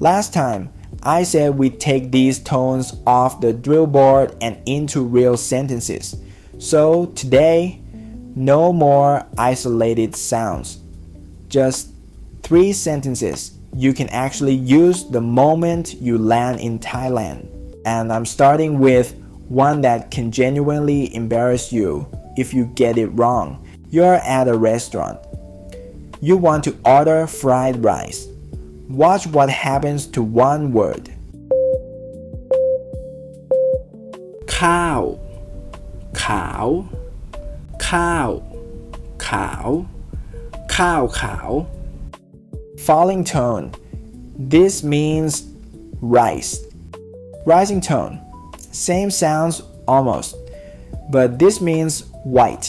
Last time, I said we take these tones off the drill board and into real sentences. So today, no more isolated sounds. Just 3 sentences you can actually use the moment you land in Thailand. And I'm starting with one that can genuinely embarrass you if you get it wrong. You're at a restaurant. You want to order fried rice. Watch what happens to one word. ข้าวขาวข้าวขาวข้าวขาว Falling tone. This means rice. Rising tone. Same sounds almost, but this means white.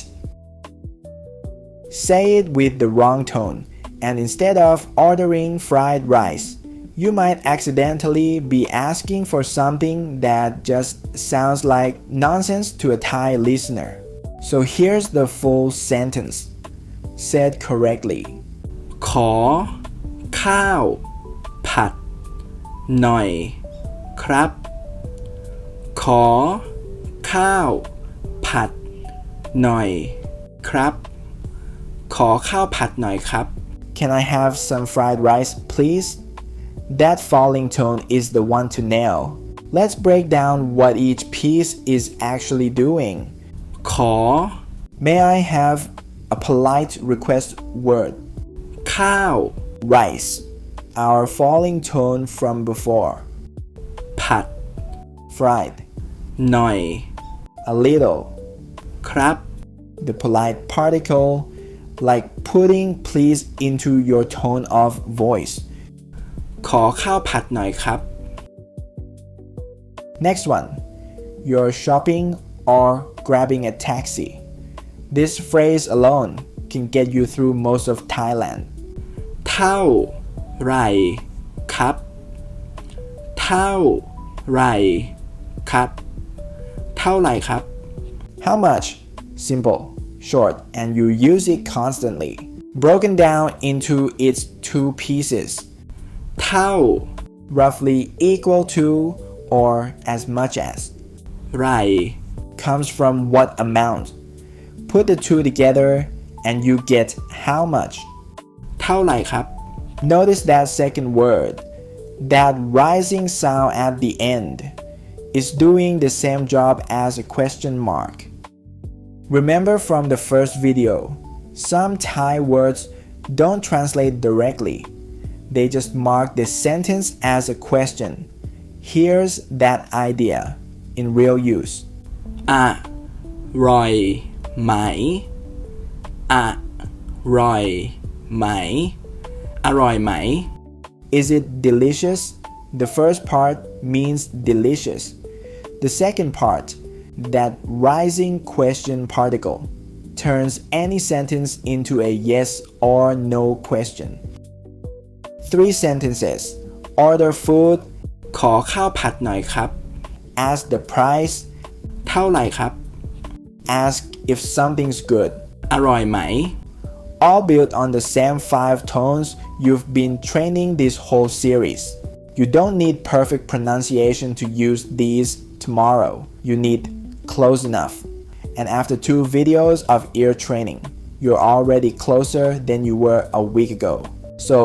Say it with the wrong tone, and instead of ordering fried rice, you might accidentally be asking for something that just sounds like nonsense to a Thai listener. So here's the full sentence, said correctly. ขอข้าวผัดหน่อยครับขอข้าวผัดหน่อยครับขอข้าวผัดหน่อยครับ Can I have some fried rice, please? That falling tone is the one to nail. Let's break down what each piece is actually doing. ขอ May I have a polite request word? ข้าว Rice, our falling tone from before. ผัด Fried, หน่อย a little. ครับ The polite particle, like putting please into your tone of voice. ขอข้าวผัดหน่อยครับ Next one, you're shopping or grabbing a taxi. This phrase alone can get you through most of Thailand. เท่าไหร่ครับเท่าไหร่ครับเท่าไหร่ครับ How much? Simple, short, and you use it constantly. Broken down into its 2 pieces. เท่า Roughly equal to or as much as. ไหร่ Comes from what amount. Put the 2 together and you get how much. เท่าไหร่ครับ Notice that second word. That rising sound at the end is doing the same job as a question mark. Remember from the first video, some Thai words don't translate directly. They just mark the sentence as a question. Here's that idea in real use. อร่อยไหมอร่อยไหมอร่อยไหม Is it delicious? The first part means delicious. The second part, that rising question particle, turns any sentence into a yes or no question. 3 sentences. Order food. ขอข้าวผัดหน่อยครับ Ask the price. เท่าไหร่ครับ Ask if something's good. อร่อยไหม All built on the same 5 tones you've been training this whole series. You don't need perfect pronunciation to use these tomorrow. You need close enough. And after 2 videos of ear training, you're already closer than you were a week ago. So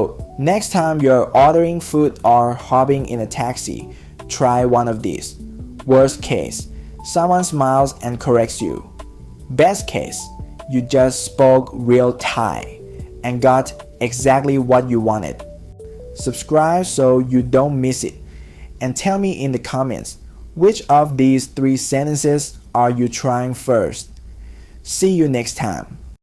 next time you're ordering food or hopping in a taxi, try one of these. Worst case, someone smiles and corrects you. Best case, you just spoke real Thai and got exactly what you wanted. Subscribe so you don't miss it. And tell me in the comments, which of these 3 sentences are you trying first? See you next time.